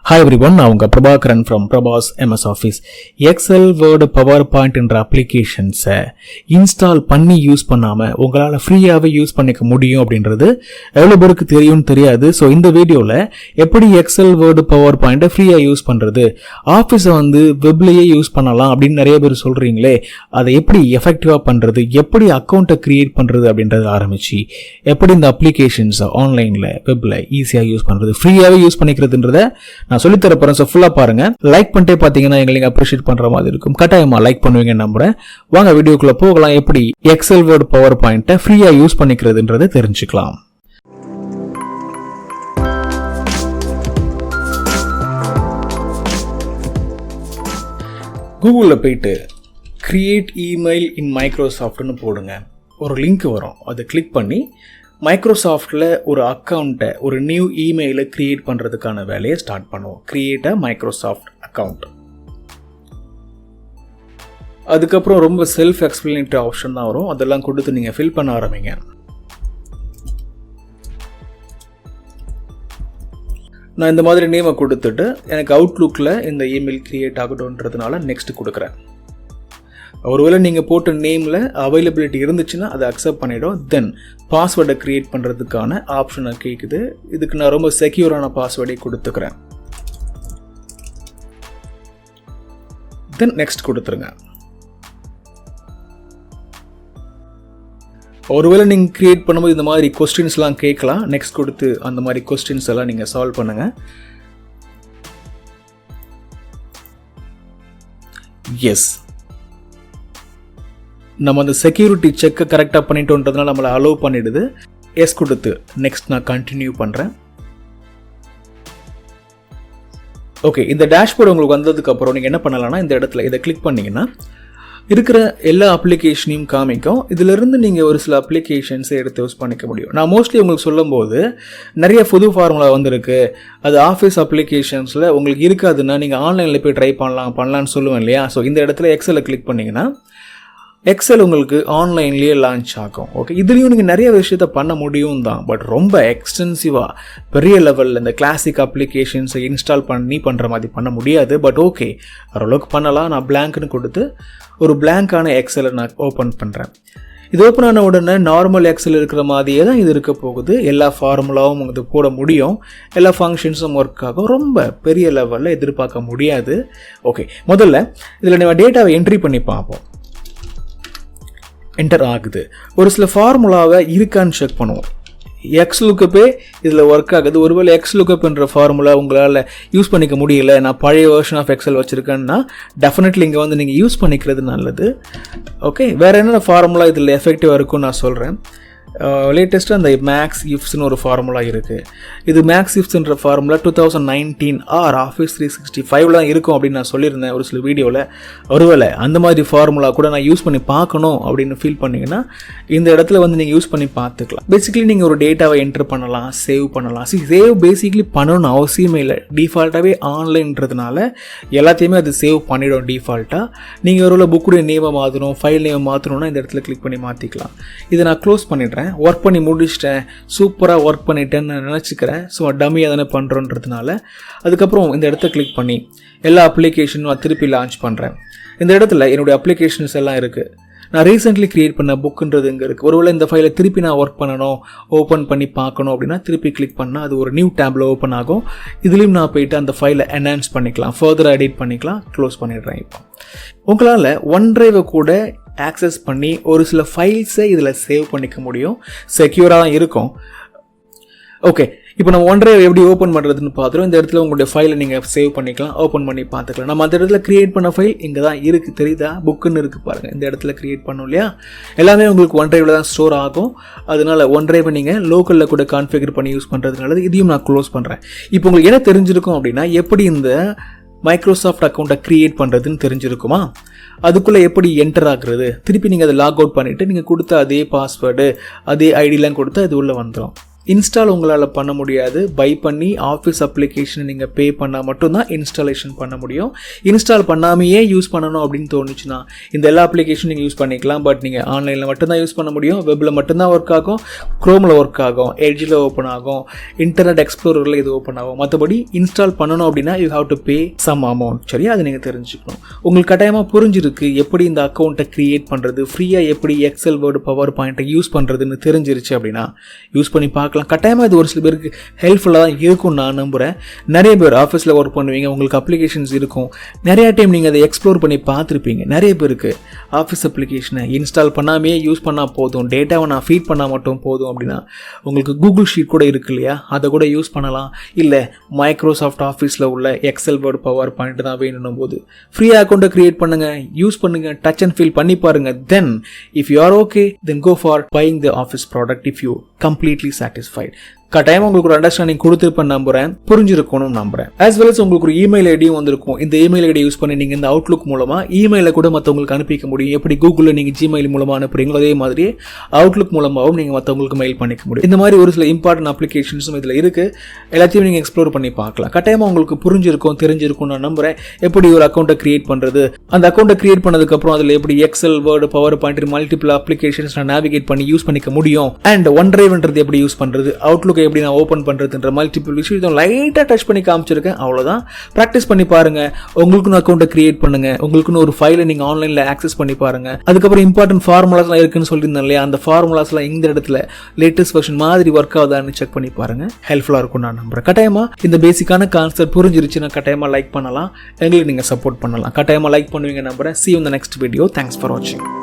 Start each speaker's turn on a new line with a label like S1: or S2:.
S1: Hi everyone, நான் உங்க Prabhakaran from Prabas MS Office. Excel, Word, PowerPoint என்ற அப்ளிகேஷன்ஸை இன்ஸ்டால் பண்ணி யூஸ் பண்ணாமல் உங்களால் ஃப்ரீயாகவே யூஸ் பண்ணிக்க முடியும் அப்படின்றது எவ்வளோ பேருக்கு தெரியும்னு தெரியாது. ஸோ இந்த வீடியோவில் எப்படி எக்ஸல், வேர்டு, பவர்பாயிண்ட்டை ஃப்ரீயாக யூஸ் பண்ணுறது, ஆஃபீஸை வெப்லேயே யூஸ் பண்ணலாம் அப்படின்னு நிறைய பேர் சொல்கிறீங்களே, அதை எப்படி எஃபெக்டிவாக பண்ணுறது, எப்படி அக்கௌண்ட்டை க்ரியேட் பண்ணுறது அப்படின்றத ஆரம்பித்து எப்படி இந்த அப்ளிகேஷன்ஸை ஆன்லைனில் வெப்பில் ஈஸியாக யூஸ் பண்ணுறது, ஃப்ரீயாகவே யூஸ் பண்ணிக்கிறதுன்றத நான் சொல்லித்தரப்போறேன். ஸோ ஃபுல்லாக பாருங்க. லைக் பண்ணிட்டே பார்த்தீங்கன்னா எங்களுக்கு அப்ரிஷியேட் பண்ணுற மாதிரி இருக்கும். கட்டாயமாக லைக் பண்ணுவீங்கன்னு நம்புறேன். வாங்க வீடியோக்குள்ளே போகலாம். எப்படி எக்ஸல், வேர்ட், பவர் பாயிண்ட்டை ஃப்ரீயாக யூஸ் பண்ணிக்கிறதுன்றதை தெரிஞ்சுக்கலாம். கூகுளில் போயிட்டு கிரியேட் இமெயில் இன் மைக்ரோசாஃப்ட்னு போடுங்க. ஒரு லிங்க் வரும், அதை கிளிக் பண்ணி மைக்ரோசாஃப்டில் ஒரு அக்கௌண்ட்டை, ஒரு நியூ இமெயிலை க்ரியேட் பண்ணுறதுக்கான வேலையை ஸ்டார்ட் பண்ணுவோம். Create a Microsoft account. அதுக்கப்புறம் ரொம்ப செல்ஃப் எக்ஸ்பிளனேட்டரி ஆப்ஷன் தான் வரும், அதெல்லாம் கொடுத்து நீங்கள் ஃபில் பண்ண ஆரம்பிங்க. நான் இந்த மாதிரி நேமை கொடுத்துட்டு எனக்கு அவுட்லுக்கில் இந்த இமெயில் க்ரியேட் ஆகட்டும்ன்றதுனால நெக்ஸ்ட் கொடுக்குறேன். ஒருவேளை நீங்கள் போட்ட நேமில் அவைலபிலிட்டி இருந்துச்சுன்னா அதை அக்செப்ட் பண்ணிவிடும். தென் பாஸ்வேர்டை க்ரியேட் பண்ணுறதுக்கான ஆப்ஷனை கேட்குது. இதுக்கு நான் ரொம்ப செக்யூரான பாஸ்வேர்டை கொடுத்துக்கிறேன். தென் நெக்ஸ்ட் கொடுத்துருங்க. ஒருவேளை நீங்கள் க்ரியேட் பண்ணும்போது இந்த மாதிரி கொஸ்டின்ஸ்லாம் கேட்கலாம். நெக்ஸ்ட் கொடுத்து அந்த மாதிரி கொஸ்டின்ஸ் எல்லாம் நீங்கள் சால்வ் பண்ணுங்கள். எஸ், நம்ம அந்த செக்யூரிட்டி செக்கை கரெக்டாக பண்ணிட்டோன்றதுனால நம்மளை அலோவ் பண்ணிடுது. எஸ் கொடுத்து நெக்ஸ்ட் நான் கண்டினியூ பண்ணுறேன். ஓகே, இந்த டேஷ்போர்டு உங்களுக்கு வந்ததுக்கப்புறம் நீங்கள் என்ன பண்ணலாம்னா, இந்த இடத்துல இதை கிளிக் பண்ணிங்கன்னா இருக்கிற எல்லா அப்ளிகேஷனையும் காமிக்கும். இதிலிருந்து நீங்கள் ஒரு சில அப்ளிகேஷன்ஸை எடுத்து யூஸ் பண்ணிக்க முடியும். நான் மோஸ்ட்லி உங்களுக்கு சொல்லும்போது நிறைய புது ஃபார்முலா வந்திருக்கு, அது ஆஃபீஸ் அப்ளிகேஷன்ஸில் உங்களுக்கு இருக்காதுன்னா நீங்கள் ஆன்லைனில் போய் ட்ரை பண்ணலான்னு சொல்லுவேன் இல்லையா. ஸோ இந்த இடத்துல எக்ஸலை கிளிக் பண்ணிங்கன்னா எக்ஸல் உங்களுக்கு ஆன்லைன்லேயே லான்ச் ஆகும். ஓகே, இதுலேயும் நீங்கள் நிறைய விஷயத்தை பண்ண முடியும் தான், பட் ரொம்ப எக்ஸ்டென்சிவாக பெரிய லெவலில் இந்த கிளாசிக் அப்ளிகேஷன்ஸை இன்ஸ்டால் பண்ணுற மாதிரி பண்ண முடியாது. பட் ஓகே, ஓரளவுக்கு பண்ணலாம். நான் பிளாங்க்னு கொடுத்து ஒரு பிளாங்கான எக்ஸலை நான் ஓப்பன் பண்ணுறேன். இது ஓப்பன் ஆன உடனே நார்மல் எக்ஸல் இருக்கிற மாதிரியே தான் இது இருக்க போகுது. எல்லா ஃபார்முலாவும் இது போட முடியும், எல்லா ஃபங்க்ஷன்ஸும் ஒர்க் ஆகும். ரொம்ப பெரிய லெவலில் எதிர்பார்க்க முடியாது. ஓகே, முதல்ல இதில் நம்ம டேட்டாவை என்ட்ரி பண்ணி பார்ப்போம். என்டர் ஆகுது. ஒரு சில ஃபார்முலாவை இருக்கான்னு செக் பண்ணுவோம். எக்ஸ் லுக்கப்பே இதில் ஒர்க் ஆகுது. ஒருவேளை எக்ஸ் லுக்கப்ன்ற ஃபார்முலா உங்களால் யூஸ் பண்ணிக்க முடியல, நான் பழைய வெர்ஷன் ஆஃப் எக்ஸல் வச்சுருக்கேன்னா டெஃபினெட்லி இங்கே நீங்கள் யூஸ் பண்ணிக்கிறது நல்லது. ஓகே, வேறு என்னென்ன ஃபார்முலா இதில் எஃபெக்டிவாக இருக்குன்னு நான் சொல்கிறேன். லேட்டஸ்ட்டாக அந்த மேக்ஸ் இஃப்ஸ்னு ஒரு ஃபார்முலா இருக்குது. இது மேக்ஸ் இஃப்ஸ்ன்ற ஃபார்முலா 2019 ஆர் ஆஃபீஸ் 365 தான் இருக்கும் அப்படின்னு நான் சொல்லியிருந்தேன் ஒரு சில வீடியோவில். ஒருவேளை அந்த மாதிரி ஃபார்முலா கூட நான் யூஸ் பண்ணி பார்க்கணும் அப்படின்னு ஃபீல் பண்ணிங்கன்னா இந்த இடத்துல நீங்கள் யூஸ் பண்ணி பார்த்துக்கலாம். பேசிக்கலி நீங்கள் ஒரு டேட்டாவை என்டர் பண்ணலாம், சேவ் பண்ணலாம். சேவ் பேசிக்கலி பண்ணணும்னு அவசியமே இல்லை. டிஃபால்ட்டாகவே ஆன்லைன்றதுனால எல்லாத்தையுமே அது சேவ் பண்ணிடும் டிஃபால்ட்டாக. நீங்கள் ஒருவேளை புக்குடைய நேமை மாற்றணும், ஃபைல் நேமை மாற்றணும்னா இந்த இடத்துல கிளிக் பண்ணி மாற்றிக்கலாம். இதை நான் க்ளோஸ் பண்ணிடுறேன். ஒர்க் பண்ணி முடிச்சிட்டேன், சூப்பராக ஒர்க் பண்ணிட்டேன்னு நான் நினச்சிக்கிறேன். ஸோ டம்மியாக தானே பண்ணுறோன்றதுனால அதுக்கப்புறம் இந்த இடத்த கிளிக் பண்ணி எல்லா அப்ளிகேஷனும் நான் திருப்பி லான்ச் பண்ணுறேன். இந்த இடத்துல என்னுடைய அப்ளிகேஷன்ஸ் எல்லாம் இருக்குது. நான் ரீசெண்ட்லி க்ரியேட் பண்ண புக்குன்றது இங்கே இருக்குது. ஒருவேளை இந்த ஃபைலை திருப்பி நான் ஒர்க் பண்ணணும், ஓப்பன் பண்ணி பார்க்கணும் அப்படின்னா திருப்பி கிளிக் பண்ணால் அது ஒரு நியூ டேப்பில் ஓப்பன் ஆகும். இதுலேயும் நான் போயிட்டு அந்த ஃபைலை என்ஹான்ஸ் பண்ணிக்கலாம், ஃபர்தர் எடிட் பண்ணிக்கலாம். க்ளோஸ் பண்ணிடுறேன். இப்போ உங்களால் OneDrive கூட ஆக்சஸ் பண்ணி ஒரு சில ஃபைல்ஸை இதில் சேவ் பண்ணிக்க முடியும். செக்யூராக தான் இருக்கும். ஓகே, இப்போ நம்ம OneDrive எப்படி ஓப்பன் பண்ணுறதுன்னு பார்த்துருவோம். இந்த இடத்துல உங்களுடைய ஃபைலை நீங்கள் சேவ் பண்ணிக்கலாம், ஓப்பன் பண்ணி பார்த்துக்கலாம். நம்ம அந்த இடத்துல க்ரியேட் பண்ண ஃபைல் இங்கே தான் இருக்குது, தெரியுதா? புக்குன்னு இருக்குது பாருங்கள். இந்த இடத்துல க்ரியேட் பண்ணோம் இல்லையா, எல்லாமே உங்களுக்கு OneDriveல தான் ஸ்டோர் ஆகும். அதனால் OneDrive நீங்கள் லோக்கலில் கூட கான்ஃபிகர் பண்ணி யூஸ் பண்ணுறதுனால இதையும் நான் க்ளோஸ் பண்ணுறேன். இப்போ உங்களுக்கு என்ன தெரிஞ்சிருக்கும் அப்படின்னா, எப்படி இந்த மைக்ரோசாஃப்ட் அக்கௌண்ட்டை க்ரியேட் பண்ணுறதுன்னு தெரிஞ்சிருக்குமா? அதுக்குள்ளே எப்படி என்டர் ஆகுறது, திருப்பி நீங்கள் அதை லாக் அவுட் பண்ணிவிட்டு நீங்கள் கொடுத்த அதே பாஸ்வேர்டு, அதே ஐடிலாம் கொடுத்து அது உள்ளே வந்துடும். இன்ஸ்டால் உங்களால் பண்ண முடியாது. பை பண்ணி ஆஃபீஸ் அப்ளிகேஷனை நீங்கள் பே பண்ணால் மட்டும்தான் இன்ஸ்டாலேஷன் பண்ண முடியும். இன்ஸ்டால் பண்ணாமையே யூஸ் பண்ணணும் அப்படின்னு தோணுச்சுன்னா இந்த எல்லா அப்ளிகேஷன் நீங்கள் யூஸ் பண்ணிக்கலாம். பட் நீங்கள் ஆன்லைனில் மட்டும்தான் யூஸ் பண்ண முடியும். வெப்பில் மட்டும்தான் ஒர்க் ஆகும், க்ரோமில் ஒர்க் ஆகும், எட்ஜில் ஓப்பன் ஆகும், இன்டர்நெட் எக்ஸ்ப்ளோரரில் இது ஓப்பன் ஆகும். மற்றபடி இன்ஸ்டால் பண்ணணும் அப்படின்னா you have to pay some amount. சரியா, அதை நீங்கள் தெரிஞ்சுக்கணும். உங்களுக்கு கட்டாயமாக புரிஞ்சிருக்கு எப்படி இந்த அக்கௌண்ட்டை கிரியேட் பண்ணுறது, ஃப்ரீயாக எப்படி எக்ஸல், வேர்டு, பவர் பாயிண்ட்டை யூஸ் பண்ணுறதுன்னு தெரிஞ்சிருச்சு அப்படின்னா யூஸ் பண்ணி பார்க்கலாம். கட்டாயமாக இது ஒரு சில பேருக்கு ஹெல்ப்ஃபுல்லாக தான் இருக்கும்னு நான் நம்புகிறேன். நிறைய பேர் ஆஃபீஸில் ஒர்க் பண்ணுவீங்க, உங்களுக்கு அப்ளிகேஷன்ஸ் இருக்கும், நிறையா டைம் நீங்கள் அதை எக்ஸ்ப்ளோர் பண்ணி பார்த்துருப்பீங்க. நிறைய பேருக்கு ஆஃபீஸ் அப்ளிகேஷனை இன்ஸ்டால் பண்ணாமே யூஸ் பண்ணால் போதும், டேட்டாவை நான் ஃபீட் பண்ணால் மட்டும் போதும் அப்படின்னா உங்களுக்கு கூகுள் ஷீட் கூட இருக்கு இல்லையா, அதை கூட யூஸ் பண்ணலாம். இல்லை மைக்ரோசாஃப்ட் ஆஃபீஸில் உள்ள எக்ஸல், வேர்டு, பவர் பாயிண்ட் தான் வேணும் போது ஃப்ரீயாக அக்கௌண்ட்டை க்ரியேட் பண்ணுங்கள், யூஸ் பண்ணுங்கள், டச் அண்ட் ஃபீல் பண்ணி பாருங்கள். Then if you are okay, then go for buying the office product if you completely satisfied. கட்டாயம் உங்களுக்கு ஒரு அண்டர்ஸ்டாண்டிங் கொடுத்துருப்பேன் நம்புறேன், புரிஞ்சிருக்கணும் நம்புறேன். ஆஸ் வெல் அஸ் உங்களுக்கு ஒரு இமெயில் ஐடியும் வந்திருக்கும். இந்த இமெயில் ஐடி யூஸ் பண்ணி நீங்கள் இந்த அவுட்லுக் மூலமா இமெயிலை கூட மற்றவங்களுக்கு அனுப்பிக்க முடியும். எப்படி கூகுளில் நீங்கள் ஜிமெயில் மூலமா அனுப்புறீங்களோ அதே மாதிரி அவுட்லுக் மூலமாகவும் நீங்கள் மற்றவங்களுக்கு மெயில் பண்ணிக்க முடியும். இந்த மாதிரி ஒரு சில இம்பார்ட்டன்ட் அப்ளிகேஷன்ஸும் இதில் இருக்கு. எல்லாத்தையும் நீங்கள் எக்ஸ்ப்ளோர் பண்ணி பார்க்கலாம். கட்டாயமாக உங்களுக்கு புரிஞ்சிருக்கும், தெரிஞ்சிருக்கும் நான் நம்புறேன். எப்படி ஒரு அக்கௌண்ட்டை கிரியேட் பண்ணுறது, அந்த அக்கௌண்ட்டை கிரியேட் பண்ணதுக்கப்புறம் அதில் எப்படி Excel, Word, PowerPoint, multiple applications நான் நேவிகேட் பண்ணி யூஸ் பண்ணிக்க முடியும். அண்ட் ஒன் டிரைவ்ன்றது எப்படி யூஸ் பண்ணுறது, அவுட்லுக் எப்படி நான் ஓப்பன் பண்ணுறதுன்ற மல்டிபிள் விஷயம் லைட்டாக டச் பண்ணி காமிச்சிருக்கேன். அவ்வளோதான். ப்ராக்டிஸ் பண்ணி பாருங்க. உங்களுக்குன்னு அக்கௌண்ட்டை கிரியேட் பண்ணுங்க. உங்களுக்குன்னு ஒரு ஃபைலை நீங்கள் ஆன்லைனில் ஆக்சஸ் பண்ணி பாருங்க. அதுக்கப்புறம் இம்பார்ட்டன்ட் ஃபார்முலாஸ்லாம் இருக்குன்னு சொல்லியிருந்தேன் இல்லையா, அந்த ஃபார்முலாஸ்லாம் இந்த இடத்துல லேட்டஸ்ட் வெர்ஷன் மாதிரி ஒர்க் ஆகுதான்னு செக் பண்ணி பாருங்க. ஹெல்ப்ஃபுல்லாக இருக்கும் நான் நம்புறேன். கட்டாயமாக இந்த பேசிக்கான கான்செப்ட் புரிஞ்சிருச்சுன்னா கட்டாயமாக லைக் பண்ணலாம், எங்களுக்கு நீங்கள் சப்போர்ட் பண்ணலாம். கட்டாயமாக லைக் பண்ணுவீங்க நம்புறேன். See you in the next video. Thanks for watching.